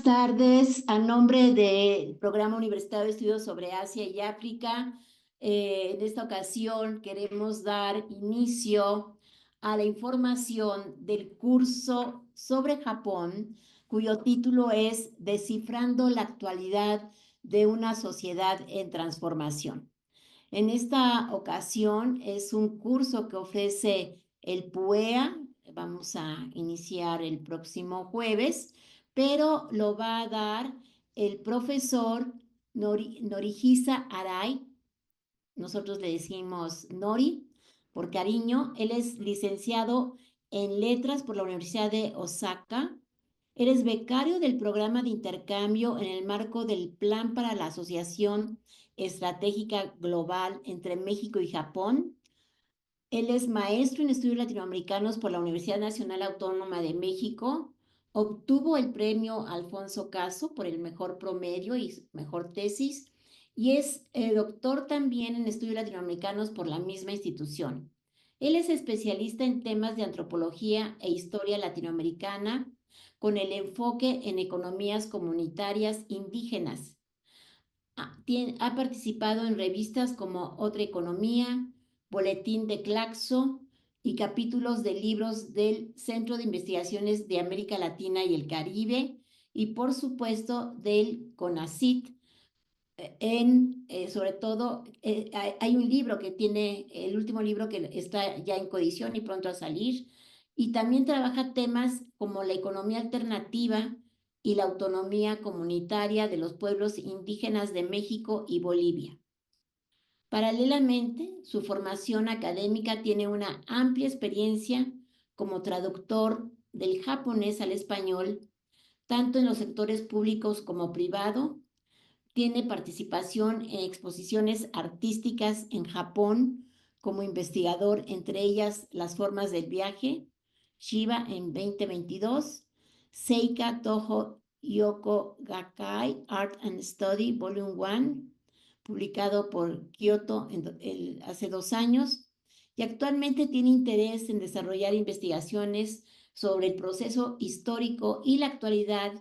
tardes. A nombre del Programa Universitario de Estudios sobre Asia y África, en esta ocasión queremos dar inicio a la información del curso sobre Japón, cuyo título es Descifrando la actualidad de una sociedad en transformación. En esta ocasión es un curso que ofrece el PUEA. Vamos a iniciar el próximo jueves, pero lo va a dar el profesor Norihisa Arai. Nosotros le decimos Nori por cariño. Él es licenciado en Letras por la Universidad de Osaka. Él es becario del programa de intercambio en el marco del Plan para la Asociación Estratégica Global entre México y Japón. Él es maestro en estudios latinoamericanos por la Universidad Nacional Autónoma de México. Obtuvo el premio Alfonso Caso por el mejor promedio y mejor tesis. Y es doctor también en estudios latinoamericanos por la misma institución. Él es especialista en temas de antropología e historia latinoamericana, con el enfoque en economías comunitarias indígenas. Ha participado en revistas como Otra Economía, Boletín de Claxo y capítulos de libros del Centro de Investigaciones de América Latina y el Caribe y, por supuesto, del CONACYT. Sobre todo, hay un libro que tiene, el último libro que está ya en coedición y pronto a salir, y también trabaja temas como la economía alternativa y la autonomía comunitaria de los pueblos indígenas de México y Bolivia. Paralelamente, su formación académica tiene una amplia experiencia como traductor del japonés al español, tanto en los sectores públicos como privado. Tiene participación en exposiciones artísticas en Japón como investigador, entre ellas Las formas del viaje, Shiva en 2022, Seika Toho Yoko Gakkai Art and Study Volume 1, publicado por Kyoto hace 2 años, y actualmente tiene interés en desarrollar investigaciones sobre el proceso histórico y la actualidad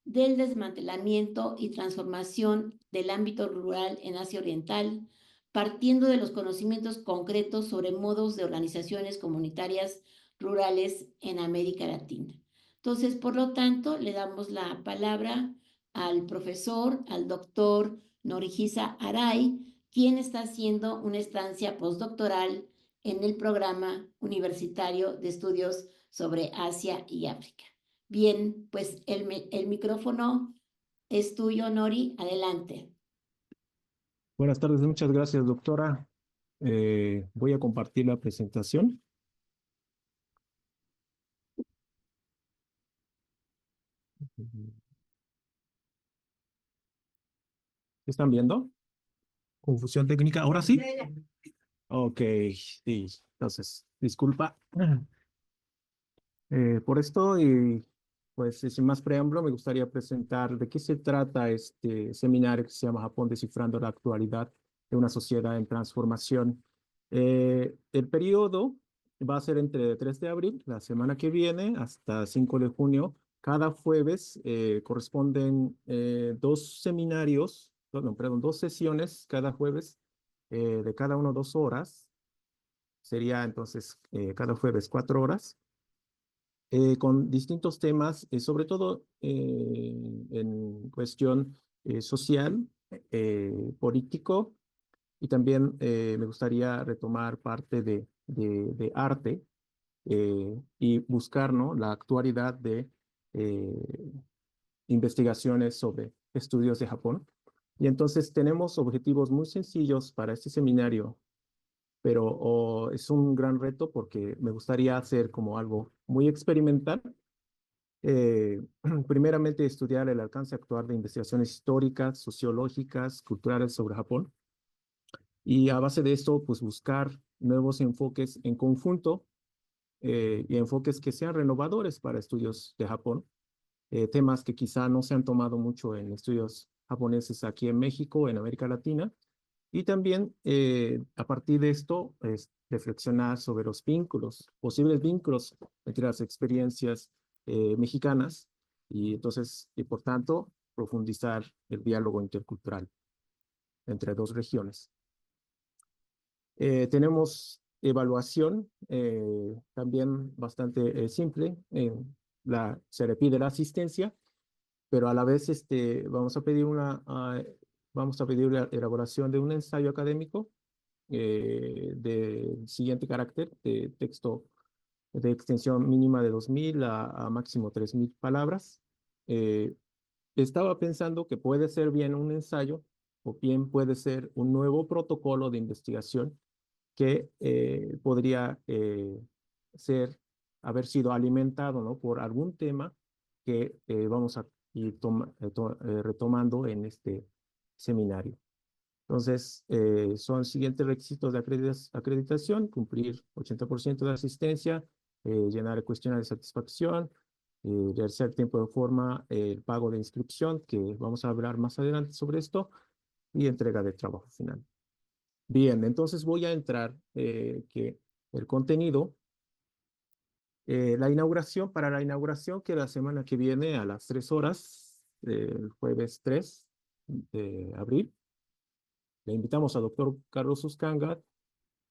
del desmantelamiento y transformación del ámbito rural en Asia Oriental, partiendo de los conocimientos concretos sobre modos de organizaciones comunitarias rurales en América Latina. Entonces, por lo tanto, le damos la palabra al profesor, al doctor Norihisa Arai, quien está haciendo una estancia postdoctoral en el Programa Universitario de Estudios sobre Asia y África. Bien, pues el micrófono es tuyo, Nori. Adelante. Buenas tardes, muchas gracias, doctora. Voy a compartir la presentación. ¿Están viendo? Confusión técnica. ¿Ahora sí? Ok, sí. Entonces, disculpa por esto y pues sin más preámbulo me gustaría presentar de qué se trata este seminario que se llama Japón descifrando la actualidad de una sociedad en transformación. El periodo va a ser entre 3 de abril, la semana que viene, hasta 5 de junio. Cada jueves corresponden 2 seminarios, no, perdón, 2 sesiones cada jueves de cada uno 2 horas. Sería entonces cada jueves 4 horas con distintos temas, sobre todo en cuestión social, político, y también me gustaría retomar parte de arte y buscar, ¿no?, la actualidad de eh, investigaciones sobre estudios de Japón. Y entonces tenemos objetivos muy sencillos para este seminario, pero es un gran reto porque me gustaría hacer como algo muy experimental. Primeramente, estudiar el alcance actual de investigaciones históricas, sociológicas, culturales sobre Japón. Y a base de esto, pues buscar nuevos enfoques en conjunto y enfoques que sean renovadores para estudios de Japón. Temas que quizá no se han tomado mucho en estudios japoneses aquí en México, en América Latina. Y también, a partir de esto, reflexionar sobre los vínculos, posibles vínculos entre las experiencias mexicanas y por tanto, profundizar el diálogo intercultural entre dos regiones. Tenemos evaluación, también bastante simple. Se le pide la asistencia, pero a la vez vamos a pedir la elaboración de un ensayo académico de siguiente carácter, de texto de extensión mínima de 2.000 a máximo 3.000 palabras. Estaba pensando que puede ser bien un ensayo o bien puede ser un nuevo protocolo de investigación que podría haber sido alimentado, ¿no?, por algún tema que vamos a ir retomando en este seminario. Entonces, son siguientes requisitos de acreditación: cumplir 80% de asistencia, llenar el cuestionario de satisfacción, realizar tiempo de forma, el pago de inscripción, que vamos a hablar más adelante sobre esto, y entrega de trabajo final. Bien, entonces voy a entrar que el contenido, para la inauguración, que la semana que viene a las 3 horas, el jueves 3 de abril, le invitamos al doctor Carlos Uscanga,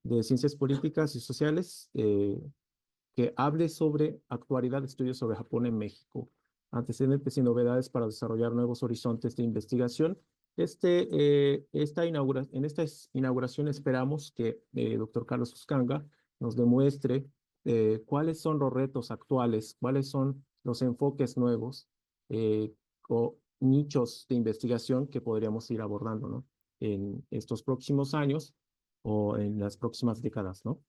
de Ciencias Políticas y Sociales, que hable sobre actualidad de estudios sobre Japón en México, antecedentes y novedades para desarrollar nuevos horizontes de investigación. En esta inauguración esperamos que el doctor Carlos Uscanga nos demuestre cuáles son los retos actuales, cuáles son los enfoques nuevos o nichos de investigación que podríamos ir abordando, ¿no?, en estos próximos años o en las próximas décadas, ¿no?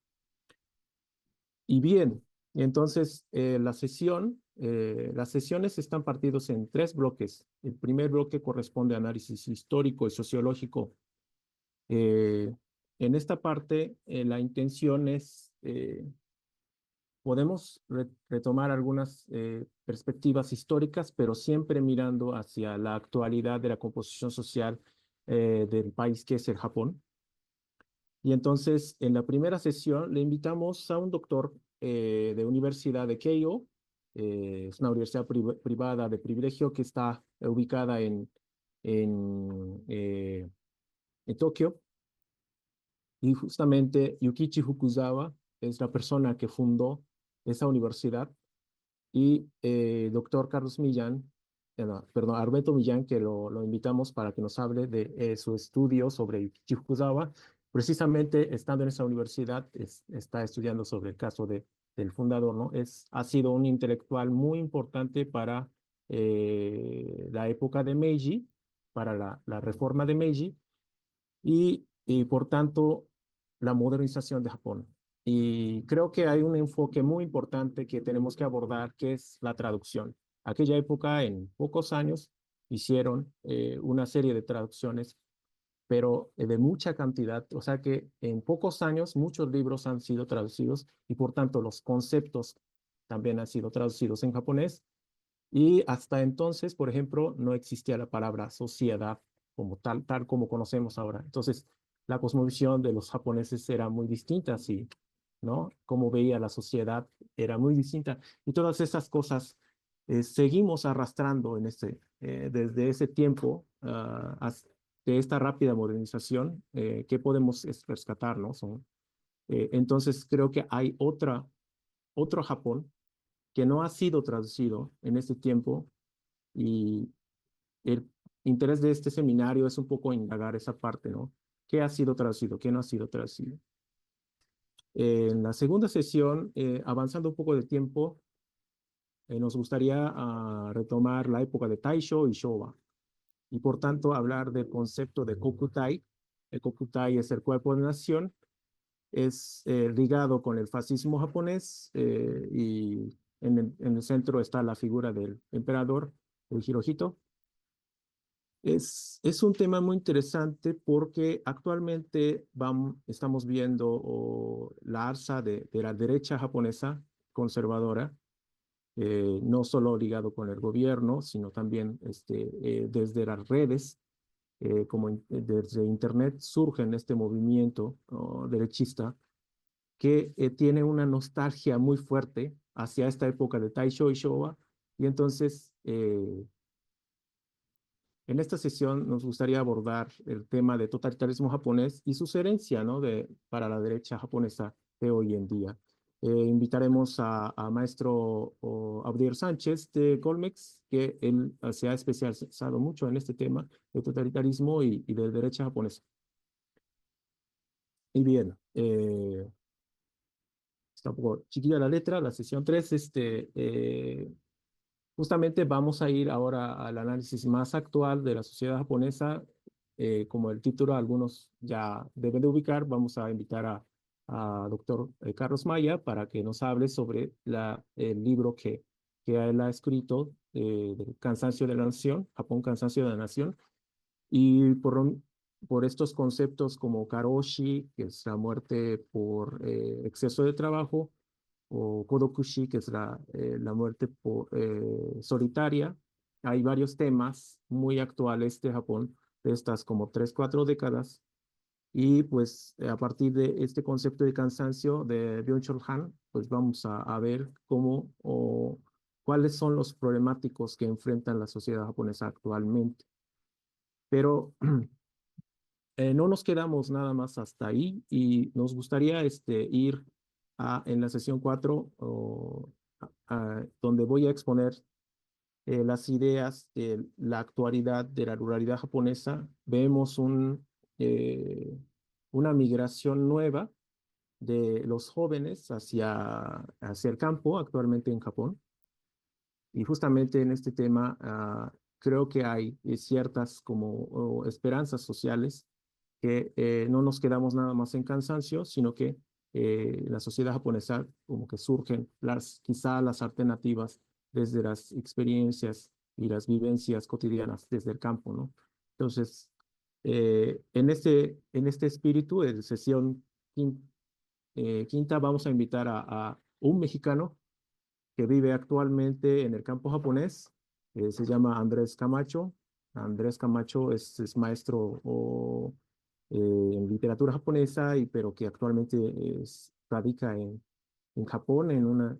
Y bien, entonces las sesiones están partidos en 3 bloques. El primer bloque corresponde a análisis histórico y sociológico. En esta parte, la intención es, podemos retomar algunas perspectivas históricas, pero siempre mirando hacia la actualidad de la composición social del país que es el Japón. Y entonces, en la primera sesión, le invitamos a un doctor de Universidad de Keio. Es una universidad privada de privilegio que está ubicada en, eh, en Tokio. Y justamente Yukichi Fukuzawa es la persona que fundó esa universidad. Y doctor Carlos Millán, no, perdón, Alberto Millán, que lo invitamos para que nos hable de su estudio sobre Yukichi Fukuzawa. Precisamente estando en esa universidad, está estudiando sobre el caso del fundador, ¿no? Ha sido un intelectual muy importante para la época de Meiji, para la reforma de Meiji, y por tanto la modernización de Japón. Y creo que hay un enfoque muy importante que tenemos que abordar, que es la traducción. Aquella época, en pocos años, hicieron una serie de traducciones, pero de mucha cantidad. O sea que en pocos años muchos libros han sido traducidos y por tanto los conceptos también han sido traducidos en japonés. Y hasta entonces, por ejemplo, no existía la palabra sociedad como tal como conocemos ahora. Entonces, la cosmovisión de los japoneses era muy distinta, sí, ¿no? Cómo veía la sociedad era muy distinta. Y todas esas cosas seguimos arrastrando desde ese tiempo de esta rápida modernización que podemos rescatar, ¿no? Entonces, creo que hay otro Japón que no ha sido traducido en este tiempo, y el interés de este seminario es un poco indagar esa parte, ¿no? ¿Qué ha sido traducido? ¿Qué no ha sido traducido? En la segunda sesión, avanzando un poco de tiempo, nos gustaría retomar la época de Taisho y Showa, y por tanto hablar del concepto de Kokutai. El Kokutai es el cuerpo de nación, es ligado con el fascismo japonés, y en el centro está la figura del emperador, el Hirohito. Es un tema muy interesante porque actualmente estamos viendo la alza de la derecha japonesa conservadora, no solo ligado con el gobierno, sino también desde las redes, desde Internet surge este movimiento derechista que tiene una nostalgia muy fuerte hacia esta época de Taisho y Showa, y entonces Eh, en esta sesión nos gustaría abordar el tema de totalitarismo japonés y su herencia, ¿no? Para la derecha japonesa de hoy en día. Invitaremos a maestro Abdiel Sánchez de Colmex, que él se ha especializado mucho en este tema de totalitarismo y de derecha japonesa. Y bien, está un poco chiquilla la letra, la sesión 3, justamente vamos a ir ahora al análisis más actual de la sociedad japonesa. Como el título algunos ya deben de ubicar, vamos a invitar a doctor Carlos Maya para que nos hable sobre el libro que él ha escrito, del Cansancio de la Nación, Japón, Cansancio de la Nación, y por estos conceptos como karoshi, que es la muerte por exceso de trabajo, o kodokushi, que es la muerte solitaria. Hay varios temas muy actuales de Japón, de estas como 3, 4 décadas. Y pues a partir de este concepto de cansancio de Byung-Chul Han, pues vamos a ver cómo o cuáles son los problemáticos que enfrentan la sociedad japonesa actualmente. Pero no nos quedamos nada más hasta ahí y nos gustaría ir en la sesión 4, donde voy a exponer las ideas de la actualidad de la ruralidad japonesa. Vemos una migración nueva de los jóvenes hacia el campo actualmente en Japón. Y justamente en este tema creo que hay ciertas como esperanzas sociales que no nos quedamos nada más en cansancio, sino que la sociedad japonesa como que surgen quizá las alternativas desde las experiencias y las vivencias cotidianas desde el campo, ¿no? Entonces, en este espíritu de sesión quinta vamos a invitar a un mexicano que vive actualmente en el campo japonés. Se llama Andrés Camacho. Andrés Camacho es maestro en literatura japonesa, pero que actualmente radica en Japón, en una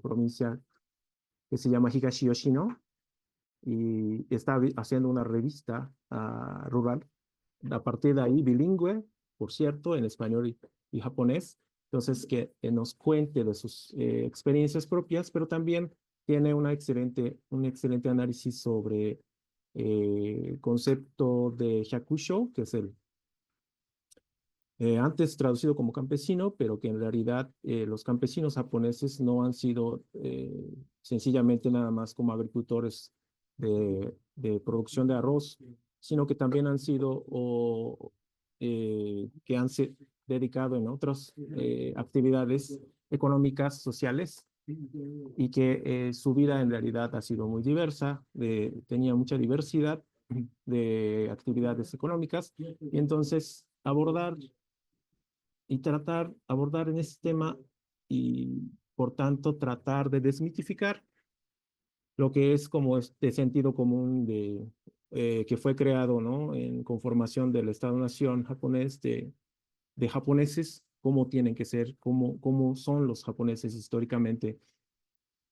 provincia que se llama Higashi Yoshino, y está haciendo una revista rural. A partir de ahí, bilingüe, por cierto, en español y japonés. Entonces, que nos cuente de sus experiencias propias, pero también tiene un excelente análisis sobre el concepto de Hyakusho, que es antes traducido como campesino, pero que en realidad los campesinos japoneses no han sido sencillamente nada más como agricultores de producción de arroz, sino que también han sido que han se dedicado en otras actividades económicas, sociales, y que su vida en realidad ha sido muy diversa, tenía mucha diversidad de actividades económicas, y entonces abordar en este tema y, por tanto, tratar de desmitificar lo que es como este sentido común que fue creado, ¿no? En conformación del Estado-Nación japonés, de japoneses, cómo tienen que ser, cómo son los japoneses históricamente.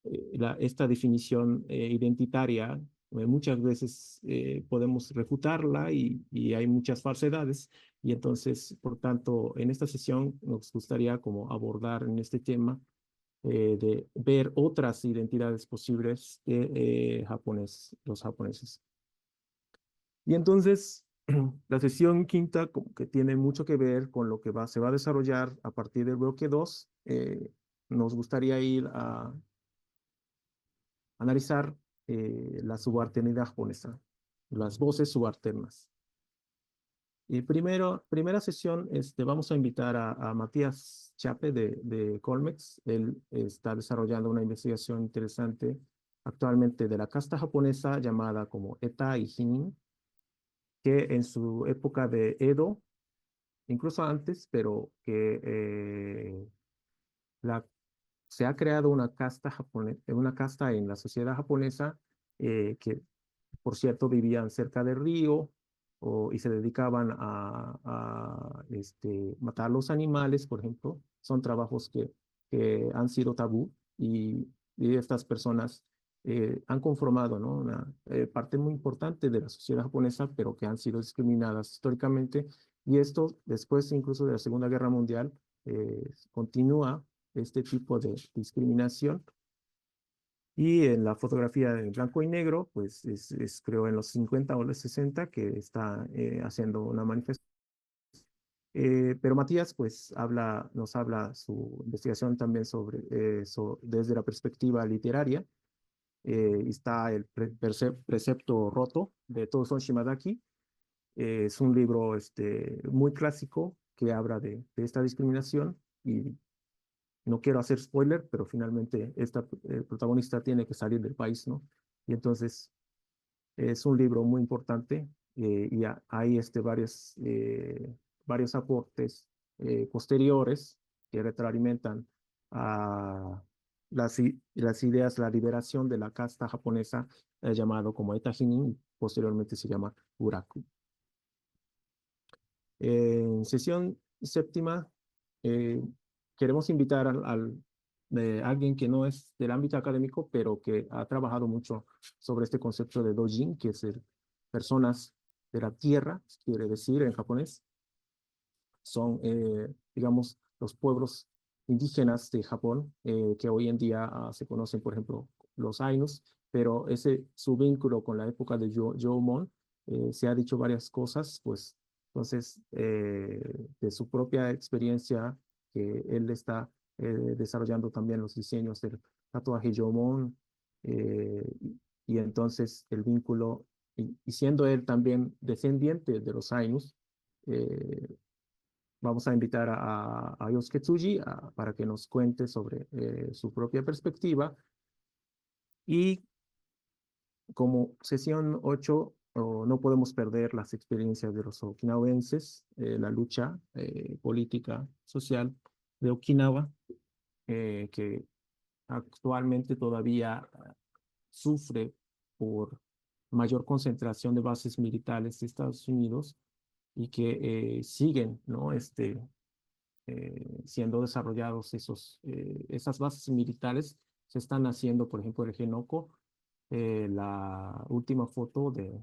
Esta definición identitaria muchas veces podemos refutarla y hay muchas falsedades, y entonces, por tanto, en esta sesión nos gustaría como abordar en este tema de ver otras identidades posibles de los japoneses. Y entonces, la sesión quinta como que tiene mucho que ver con lo que se va a desarrollar a partir del bloque 2. Nos gustaría ir a analizar la subalternidad japonesa, las voces subalternas. Y primera sesión, vamos a invitar a Matías Chape de Colmex. Él está desarrollando una investigación interesante actualmente de la casta japonesa llamada como Eta y Hinin, que en su época de Edo, incluso antes, pero que la se ha creado una casta en la sociedad japonesa que, por cierto, vivían cerca del río y se dedicaban a matar los animales, por ejemplo. Son trabajos que han sido tabú y estas personas han conformado, ¿no? Una parte muy importante de la sociedad japonesa, pero que han sido discriminadas históricamente. Y esto, después incluso de la Segunda Guerra Mundial, continúa este tipo de discriminación. Y en la fotografía en blanco y negro, pues creo en los 50 o los 60 que está haciendo una manifestación. Pero Matías, pues, nos habla su investigación también sobre eso desde la perspectiva literaria. Está el Precepto Roto de Toussaint Shimadaki. Es un libro muy clásico que habla de esta discriminación y no quiero hacer spoiler, pero finalmente el protagonista tiene que salir del país, ¿no? Y entonces es un libro muy importante y hay varios aportes posteriores que retroalimentan a las ideas, la liberación de la casta japonesa llamado como Eta Hinin, posteriormente se llama Buraku. En sesión séptima, eh, queremos invitar alguien que no es del ámbito académico, pero que ha trabajado mucho sobre este concepto de dojin, que es personas de la tierra, quiere decir en japonés. Son, digamos, los pueblos indígenas de Japón, que hoy en día se conocen, por ejemplo, los Ainus, pero su vínculo con la época de Jomon, se ha dicho varias cosas, pues entonces, de su propia experiencia, que él está desarrollando también los diseños del tatuaje Jomon, y entonces el vínculo, y siendo él también descendiente de los Ainus, vamos a invitar a Yosuke Tsuji para que nos cuente sobre su propia perspectiva. Y como sesión 8, no podemos perder las experiencias de los okinawenses, la lucha política, social de Okinawa, que actualmente todavía sufre por mayor concentración de bases militares de Estados Unidos y que siguen, ¿no? Siendo desarrollados esas bases militares. Se están haciendo, por ejemplo, el Genoko. La última foto de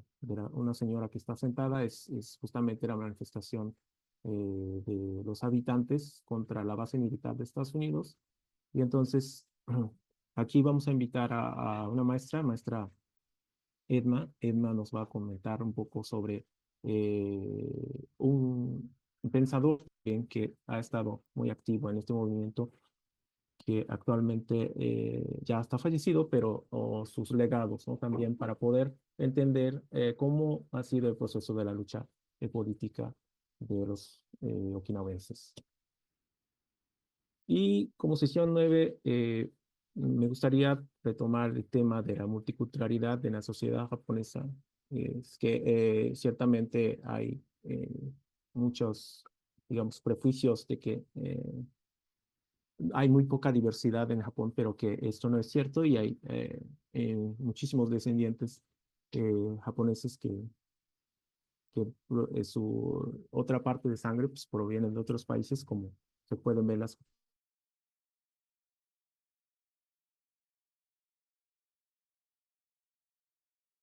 una señora que está sentada es justamente la manifestación de los habitantes contra la base militar de Estados Unidos. Y entonces, aquí vamos a invitar a una maestra Edma. Edma nos va a comentar un poco sobre un pensador que ha estado muy activo en este movimiento, que actualmente ya está fallecido, pero sus legados, ¿no? También para poder entender cómo ha sido el proceso de la lucha política de los okinawenses. Y como sesión 9, me gustaría retomar el tema de la multiculturalidad en la sociedad japonesa. Es que ciertamente hay muchos, digamos, prejuicios de que hay muy poca diversidad en Japón, pero que esto no es cierto y hay muchísimos descendientes japoneses que su otra parte de sangre pues, provienen de otros países, como se pueden ver las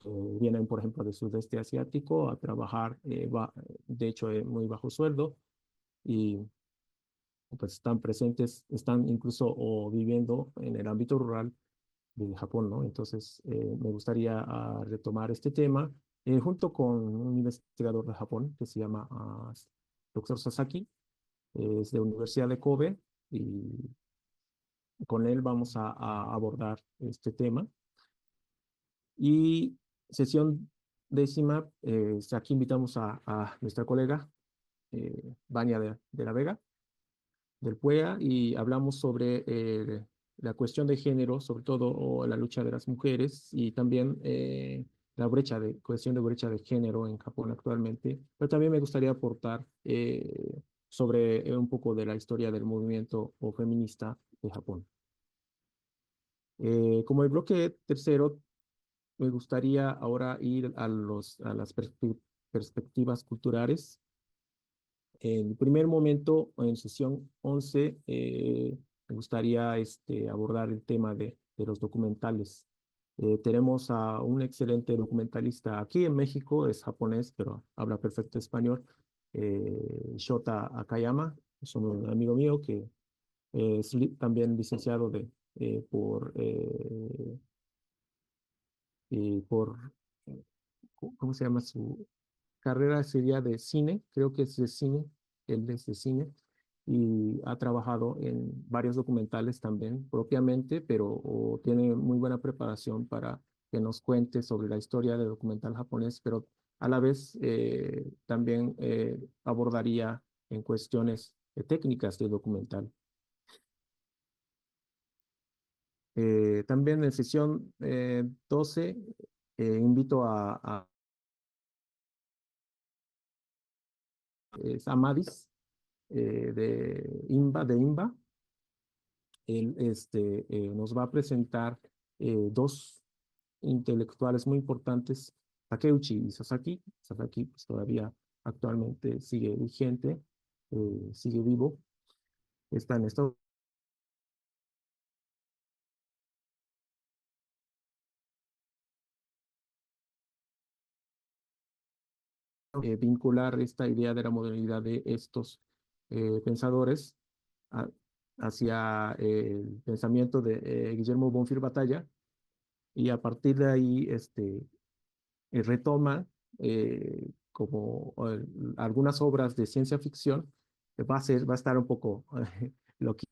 vienen, por ejemplo, del sudeste asiático a trabajar, de hecho, muy bajo sueldo y pues están presentes, están incluso o viviendo en el ámbito rural de Japón, ¿no? Entonces, me gustaría retomar este tema junto con un investigador de Japón que se llama Dr. Sasaki, es de la Universidad de Kobe y con él vamos a abordar este tema. Y sesión décima, aquí invitamos a nuestra colega Vania de la Vega, del PUEA, y hablamos sobre la cuestión de género, sobre todo o la lucha de las mujeres y también la cuestión de brecha de género en Japón actualmente. Pero también me gustaría aportar sobre un poco de la historia del movimiento o feminista de Japón. Como el bloque tercero, me gustaría ahora ir a las perspectivas culturales. En el primer momento, en sesión 11, me gustaría abordar el tema de los documentales Tenemos a un excelente documentalista aquí en México, es japonés, pero habla perfecto español, Shota Akayama, es un amigo mío que es también licenciado por, ¿cómo se llama su carrera? Sería de cine, creo que es de cine, él es de cine, y ha trabajado en varios documentales también propiamente, pero tiene muy buena preparación para que nos cuente sobre la historia del documental japonés, pero a la vez también abordaría en cuestiones técnicas del documental. También en sesión 12 invito a Amadis de IMBA. Él nos va a presentar dos intelectuales muy importantes, Takeuchi y Sasaki. Sasaki pues, todavía actualmente sigue vigente, sigue vivo, está en Estados vincular esta idea de la modernidad de estos pensadores a- hacia el pensamiento de Guillermo Bonfil Batalla, y a partir de ahí retoma como algunas obras de ciencia ficción. Va a estar un poco lo que.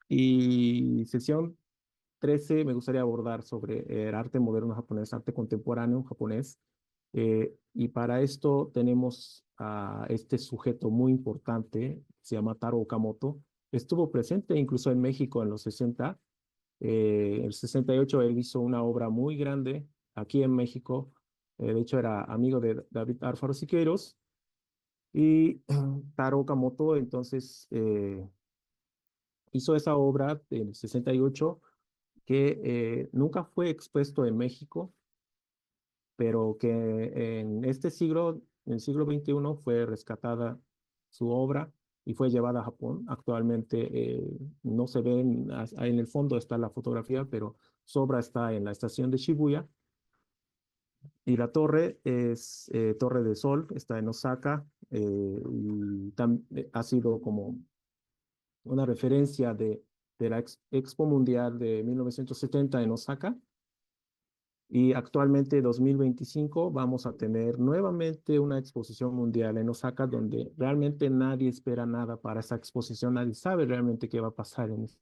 Y sesión 13 me gustaría abordar sobre el arte moderno japonés, arte contemporáneo japonés. Y para esto tenemos a este sujeto muy importante, se llama Taro Okamoto. Estuvo presente incluso en México en los 60. En el 68 él hizo una obra muy grande aquí en México. De hecho, era amigo de David Alfaro Siqueiros. Y Taro Okamoto entonces hizo esa obra en el 68 que nunca fue expuesto en México, pero que en este siglo, en el siglo XXI, fue rescatada su obra y fue llevada a Japón. Actualmente no se ve, en el fondo está la fotografía, pero su obra está en la estación de Shibuya. Y la torre es Torre de Sol, está en Osaka, y ha sido como una referencia de la Expo Mundial de 1970 en Osaka. Y actualmente, 2025, vamos a tener nuevamente una exposición mundial en Osaka, donde realmente nadie espera nada para esa exposición, nadie sabe realmente qué va a pasar en eso.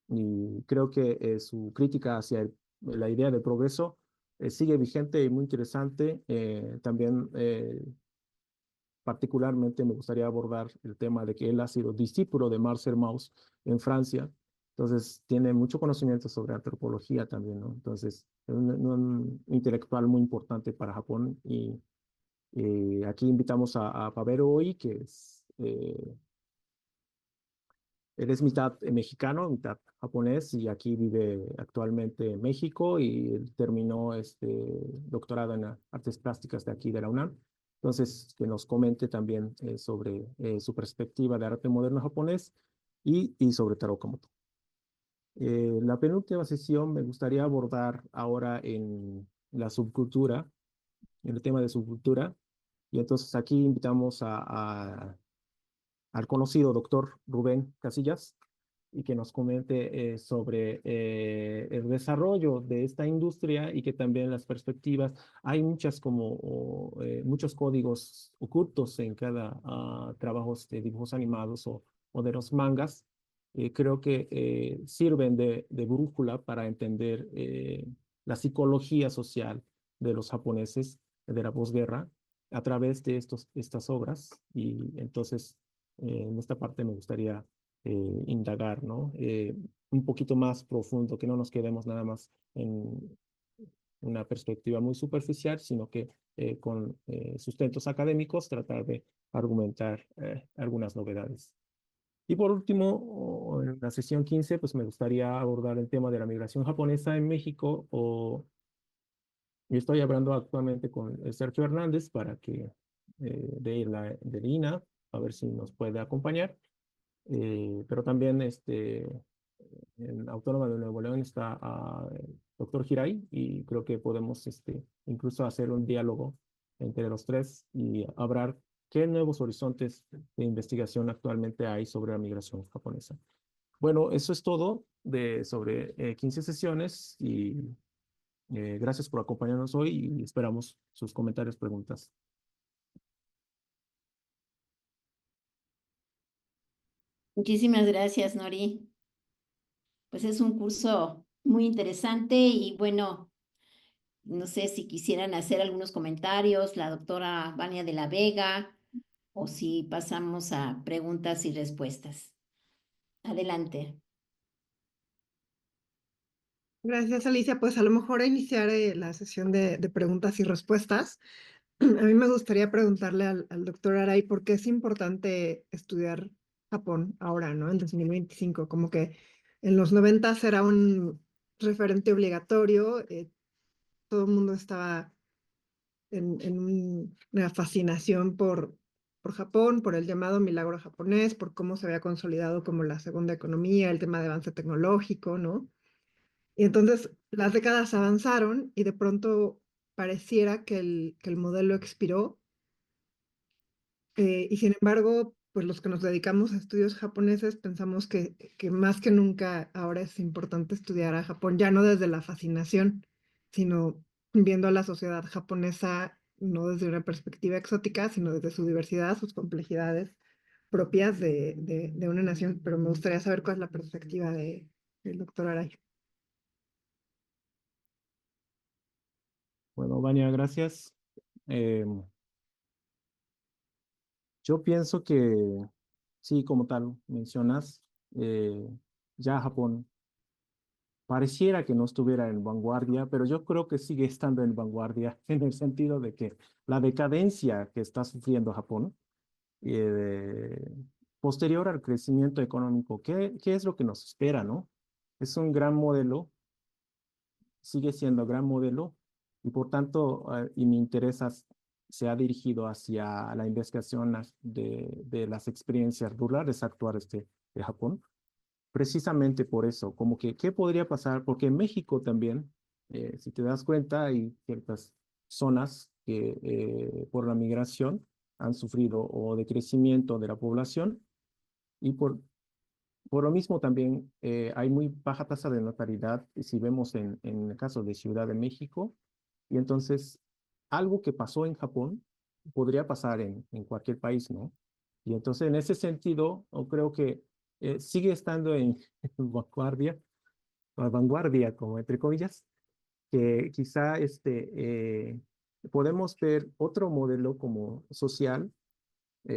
Y creo que su crítica hacia la idea de progreso sigue vigente y muy interesante. También particularmente me gustaría abordar el tema de que él ha sido discípulo de Marcel Mauss en Francia, entonces tiene mucho conocimiento sobre antropología también, ¿no? Entonces, es un intelectual muy importante para Japón, y aquí invitamos a Pabero Oi, que él es mitad mexicano, mitad japonés, y aquí vive actualmente en México, y él terminó este doctorado en artes plásticas de aquí de la UNAM. Entonces, que nos comente también sobre su perspectiva de arte moderno japonés y sobre Taro Okamoto. La penúltima sesión me gustaría abordar ahora en la subcultura, en el tema de subcultura, y entonces aquí invitamos al conocido doctor Rubén Casillas, y que nos comente sobre el desarrollo de esta industria, y que también las perspectivas. Hay muchos códigos ocultos en cada trabajo de dibujos animados o de los mangas. Creo que sirven de brújula para entender la psicología social de los japoneses de la posguerra a través de estas obras. Y entonces en esta parte me gustaría indagar, ¿no? Un poquito más profundo, que no nos quedemos nada más en una perspectiva muy superficial, sino que con sustentos académicos tratar de argumentar algunas novedades. Y por último, en la sesión 15, pues me gustaría abordar el tema de la migración japonesa en México. Yo estoy hablando actualmente con Sergio Hernández para que del INA, a ver si nos puede acompañar. Pero también en Autónoma de Nuevo León está el doctor Giray y creo que podemos incluso hacer un diálogo entre los tres y hablar qué nuevos horizontes de investigación actualmente hay sobre la migración japonesa. Bueno, eso es todo sobre 15 sesiones y gracias por acompañarnos hoy y esperamos sus comentarios, preguntas. Muchísimas gracias, Nori. Pues es un curso muy interesante y bueno, no sé si quisieran hacer algunos comentarios, la doctora Vania de la Vega, o si pasamos a preguntas y respuestas. Adelante. Gracias, Alicia. Pues a lo mejor a iniciar la sesión de preguntas y respuestas. A mí me gustaría preguntarle al doctor Aray por qué es importante estudiar Japón ahora, ¿no? En 2025, como que en los 90 era un referente obligatorio, todo el mundo estaba una fascinación por Japón, por el llamado milagro japonés, por cómo se había consolidado como la segunda economía, el tema de avance tecnológico, ¿no? Y entonces las décadas avanzaron y de pronto pareciera que el modelo expiró. Y sin embargo, pues los que nos dedicamos a estudios japoneses pensamos que más que nunca ahora es importante estudiar a Japón, ya no desde la fascinación, sino viendo a la sociedad japonesa no desde una perspectiva exótica, sino desde su diversidad, sus complejidades propias de una nación. Pero me gustaría saber cuál es la perspectiva del doctor Aray. Bueno, Vania, gracias. Yo pienso que sí, como tal mencionas, eh, ya Japón pareciera que no estuviera en vanguardia, pero yo creo que sigue estando en vanguardia en el sentido de que la decadencia que está sufriendo Japón, eh, posterior al crecimiento económico, ¿qué es lo que nos espera, no? Es un gran modelo, sigue siendo gran modelo y por tanto, y mi interés se ha dirigido hacia la investigación de las experiencias rurales actuales de Japón, precisamente por eso, como que, ¿qué podría pasar? Porque en México también, si te das cuenta, hay ciertas zonas que por la migración han sufrido o de crecimiento de la población y por lo mismo también hay muy baja tasa de natalidad, si vemos en el caso de Ciudad de México, y entonces algo que pasó en Japón podría pasar en cualquier país, ¿no? Y entonces en ese sentido, yo creo que sigue estando en vanguardia, a vanguardia, como entre comillas, que quizá podemos ver otro modelo como social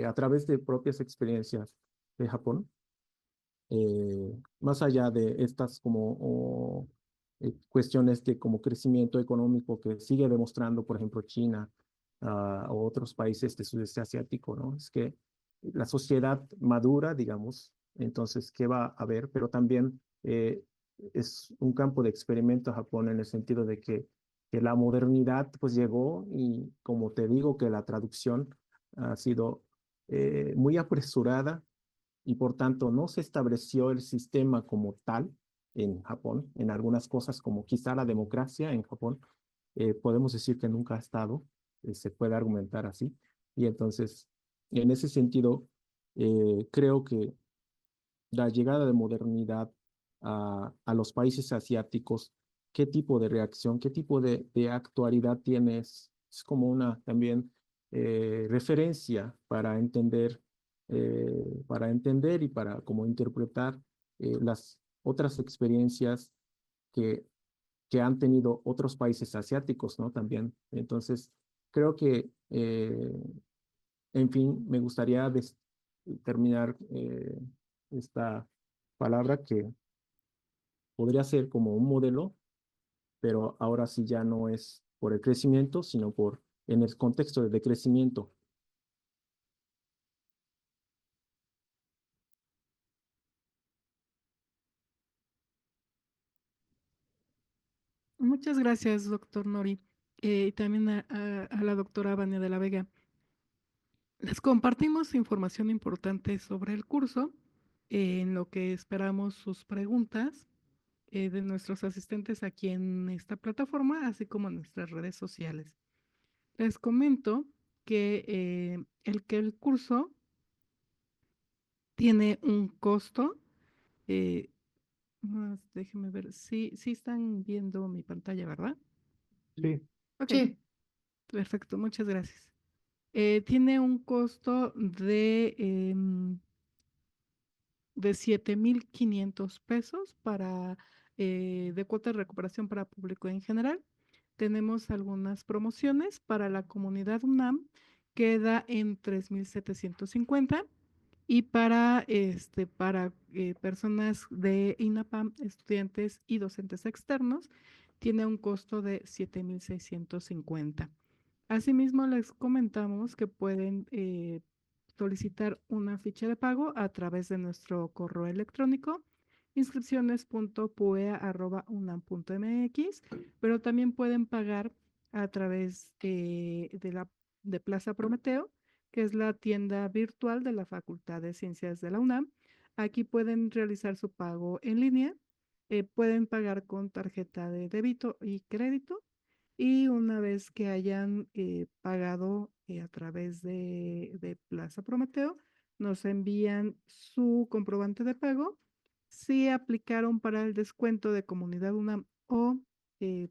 a través de propias experiencias de Japón más allá de estas cuestiones de como crecimiento económico que sigue demostrando, por ejemplo, China o otros países de sudeste asiático, ¿no? Es que la sociedad madura, digamos, entonces, ¿qué va a haber? Pero también es un campo de experimento Japón en el sentido de que la modernidad pues llegó y como te digo que la traducción ha sido muy apresurada y por tanto no se estableció el sistema como tal en Japón, en algunas cosas como quizá la democracia en Japón, podemos decir que nunca ha estado, se puede argumentar así, y entonces en ese sentido creo que la llegada de modernidad a los países asiáticos, qué tipo de reacción, qué tipo de actualidad tienes, es como una también referencia para entender y para como interpretar las otras experiencias que, que han tenido otros países asiáticos, ¿no? También. Entonces, creo que, en fin, me gustaría terminar esta palabra que podría ser como un modelo, pero ahora sí ya no es por el crecimiento, sino en el contexto de decrecimiento. Muchas gracias, doctor Nori, y también a la doctora Vania de la Vega. Les compartimos información importante sobre el curso, en lo que esperamos sus preguntas de nuestros asistentes aquí en esta plataforma, así como en nuestras redes sociales. Les comento que el curso tiene un costo. Déjenme ver. Sí, sí están viendo mi pantalla, ¿verdad? Sí. Ok, Sí, perfecto, muchas gracias. Tiene un costo de 7,500 pesos de cuota de recuperación para público en general. Tenemos algunas promociones para la comunidad UNAM, queda en 3,750. Y para personas de INAPAM, estudiantes y docentes externos, tiene un costo de 7,650. Asimismo, les comentamos que pueden solicitar una ficha de pago a través de nuestro correo electrónico inscripciones.puea@unam.mx, pero también pueden pagar a través de Plaza Prometeo, que es la tienda virtual de la Facultad de Ciencias de la UNAM. Aquí pueden realizar su pago en línea, pueden pagar con tarjeta de débito y crédito, y una vez que hayan pagado a través de Plaza Prometeo, nos envían su comprobante de pago. Si aplicaron para el descuento de Comunidad UNAM o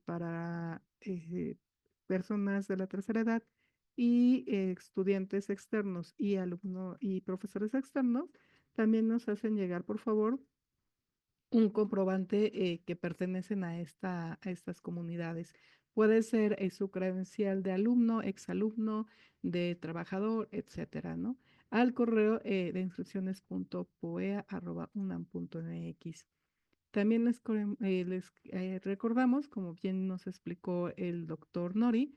para personas de la tercera edad y estudiantes externos y alumnos y profesores externos, también nos hacen llegar, por favor, un comprobante que pertenecen a estas comunidades. Puede ser su credencial de alumno, exalumno, de trabajador, etcétera, ¿no? Al correo de inscripciones.poea@unam.mx. También les recordamos, como bien nos explicó el doctor Nori,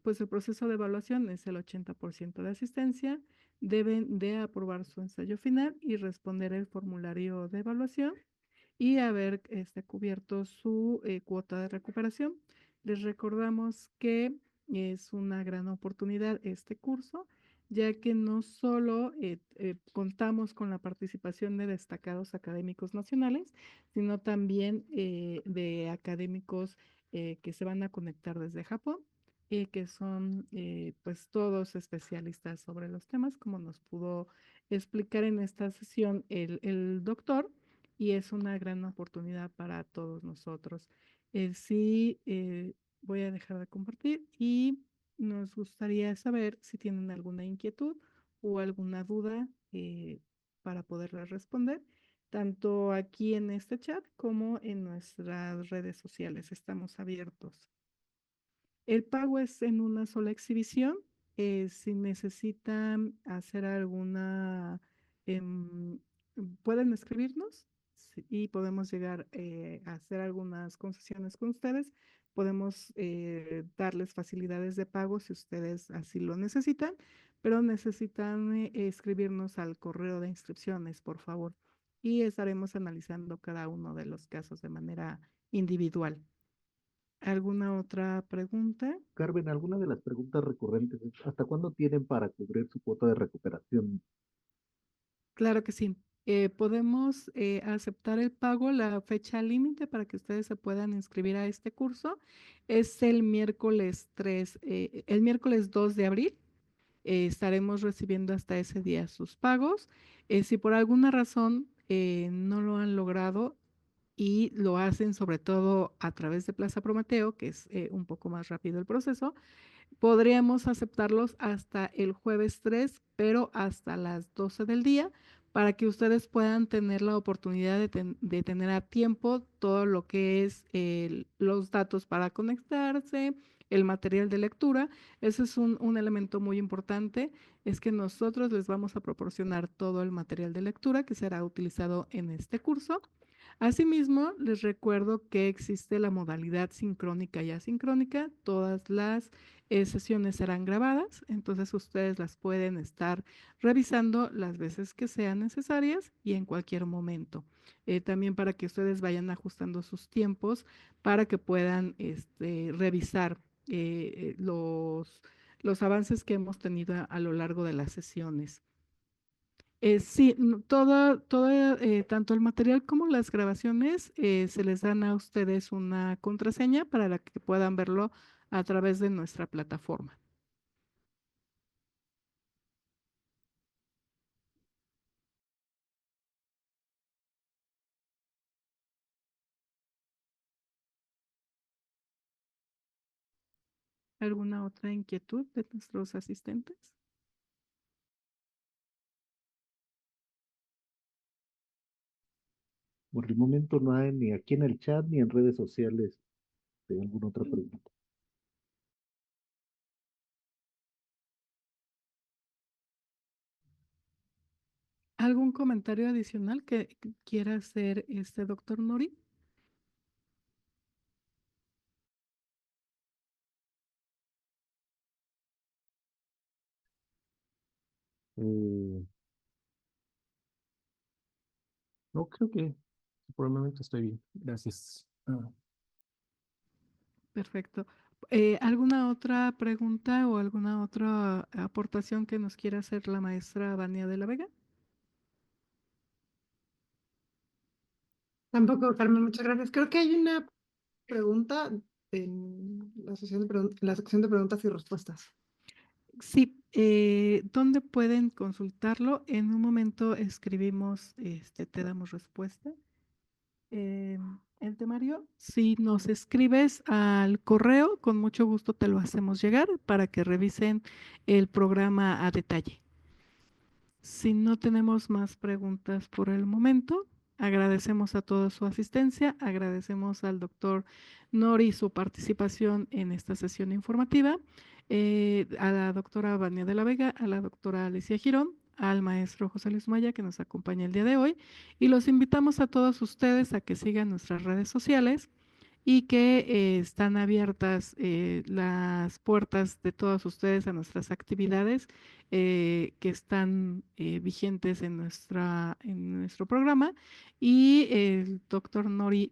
pues el proceso de evaluación es el 80% de asistencia. Deben de aprobar su ensayo final y responder el formulario de evaluación y haber cubierto su cuota de recuperación. Les recordamos que es una gran oportunidad este curso, ya que no solo contamos con la participación de destacados académicos nacionales, sino también de académicos que se van a conectar desde Japón, que son pues todos especialistas sobre los temas, como nos pudo explicar en esta sesión el doctor, y es una gran oportunidad para todos nosotros. Sí, voy a dejar de compartir y nos gustaría saber si tienen alguna inquietud o alguna duda para poderla responder, tanto aquí en este chat como en nuestras redes sociales. Estamos abiertos. El pago es en una sola exhibición. Si necesitan hacer alguna, em, pueden escribirnos y podemos llegar a hacer algunas concesiones con ustedes. Podemos darles facilidades de pago si ustedes así lo necesitan, pero necesitan escribirnos al correo de inscripciones, por favor, y estaremos analizando cada uno de los casos de manera individual. ¿Alguna otra pregunta? Carmen, alguna de las preguntas recurrentes es, ¿hasta cuándo tienen para cubrir su cuota de recuperación? Claro que sí. Podemos aceptar el pago. La fecha límite para que ustedes se puedan inscribir a este curso es el miércoles 2 de abril. Estaremos recibiendo hasta ese día sus pagos. Si por alguna razón no lo han logrado y lo hacen sobre todo a través de Plaza Prometeo, que es un poco más rápido el proceso, podríamos aceptarlos hasta el jueves 3, pero hasta las 12 del día, para que ustedes puedan tener la oportunidad de tener a tiempo todo lo que es los datos para conectarse, el material de lectura. Ese es un elemento muy importante, es que nosotros les vamos a proporcionar todo el material de lectura que será utilizado en este curso. Asimismo, les recuerdo que existe la modalidad sincrónica y asincrónica. Todas las sesiones serán grabadas, entonces ustedes las pueden estar revisando las veces que sean necesarias y en cualquier momento. También para que ustedes vayan ajustando sus tiempos para que puedan revisar los avances que hemos tenido a lo largo de las sesiones. Sí, tanto el material como las grabaciones se les dan a ustedes una contraseña para la que puedan verlo a través de nuestra plataforma. ¿Alguna otra inquietud de nuestros asistentes? Por el momento no hay ni aquí en el chat ni en redes sociales de alguna otra pregunta. ¿Algún comentario adicional que quiera hacer este doctor Nori? Eh, no, creo que por el momento estoy bien. Gracias. Perfecto. ¿Alguna otra pregunta o alguna otra aportación que nos quiera hacer la maestra Vania de la Vega? Tampoco, Carmen, muchas gracias. Creo que hay una pregunta en la sección de preguntas y respuestas. Sí, ¿dónde pueden consultarlo? En un momento escribimos, te damos respuesta. El temario, si nos escribes al correo, con mucho gusto te lo hacemos llegar para que revisen el programa a detalle. Si no tenemos más preguntas por el momento, agradecemos a toda su asistencia, agradecemos al doctor Nori su participación en esta sesión informativa, a la doctora Vania de la Vega, a la doctora Alicia Girón, al maestro José Luis Maya que nos acompaña el día de hoy y los invitamos a todos ustedes a que sigan nuestras redes sociales y que están abiertas las puertas de todos ustedes a nuestras actividades que están vigentes en nuestro programa. Y el doctor Nori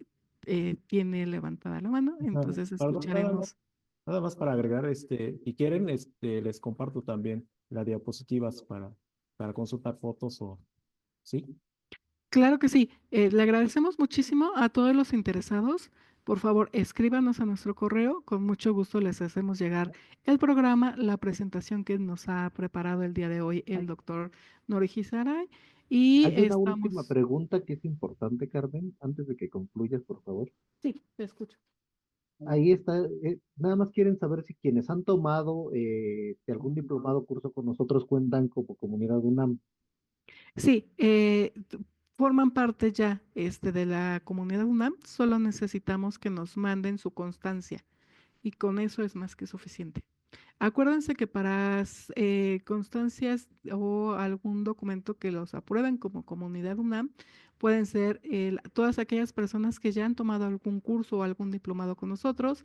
tiene levantada la mano, entonces Perdón, escucharemos. nada más para agregar, si quieren, les comparto también las diapositivas para consultar fotos o, ¿sí? Claro que sí. Le agradecemos muchísimo a todos los interesados. Por favor, escríbanos a nuestro correo. Con mucho gusto les hacemos llegar el programa, la presentación que nos ha preparado el día de hoy el doctor Nori Gisaray. Y Hay una última estamos... pregunta que es importante, Carmen, antes de que concluyas, por favor. Sí, te escucho. Ahí está, nada más quieren saber si quienes han tomado de algún diplomado curso con nosotros cuentan como comunidad UNAM. Sí, forman parte ya de la comunidad UNAM. Solo necesitamos que nos manden su constancia y con eso es más que suficiente. Acuérdense que para constancias o algún documento que los aprueben como comunidad UNAM, pueden ser todas aquellas personas que ya han tomado algún curso o algún diplomado con nosotros,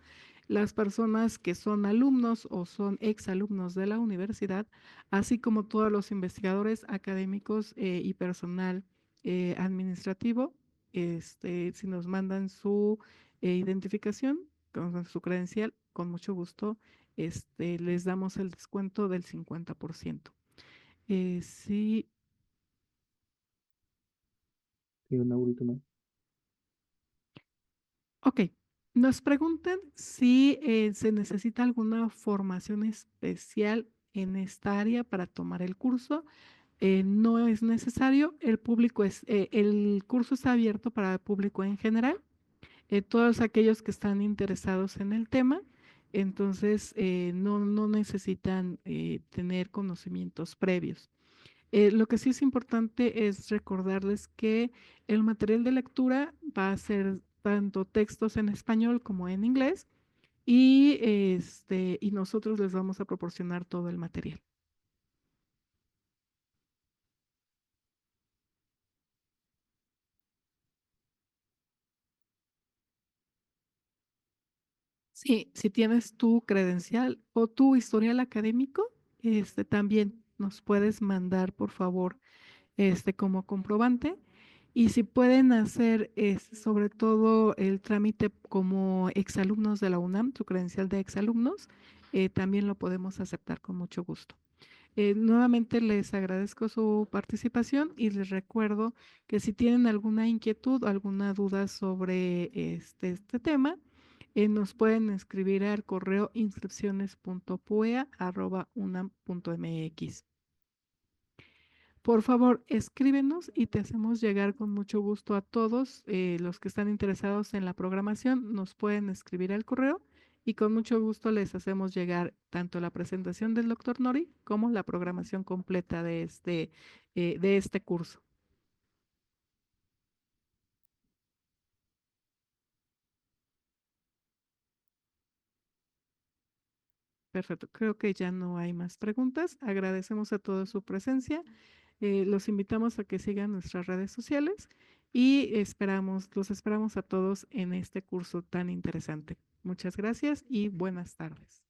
las personas que son alumnos o son exalumnos de la universidad, así como todos los investigadores académicos y personal administrativo, si nos mandan su identificación con su credencial, con mucho gusto les damos el descuento del 50%. Sí. Y una última. Ok. Nos preguntan si se necesita alguna formación especial en esta área para tomar el curso. No es necesario. El curso está abierto para el público en general. Todos aquellos que están interesados en el tema, entonces no necesitan tener conocimientos previos. Lo que sí es importante es recordarles que el material de lectura va a ser tanto textos en español como en inglés y nosotros les vamos a proporcionar todo el material. Sí, si tienes tu credencial o tu historial académico, también nos puedes mandar, por favor, como comprobante. Y si pueden hacer sobre todo el trámite como exalumnos de la UNAM, su credencial de exalumnos, también lo podemos aceptar con mucho gusto. Nuevamente les agradezco su participación y les recuerdo que si tienen alguna inquietud o alguna duda sobre este tema, nos pueden escribir al correo inscripciones.puea@unam.mx. Por favor, escríbenos y te hacemos llegar con mucho gusto a todos los que están interesados en la programación. Nos pueden escribir al correo y con mucho gusto les hacemos llegar tanto la presentación del doctor Nori como la programación completa de este curso. Perfecto, creo que ya no hay más preguntas. Agradecemos a todos su presencia. Los invitamos a que sigan nuestras redes sociales y los esperamos a todos en este curso tan interesante. Muchas gracias y buenas tardes.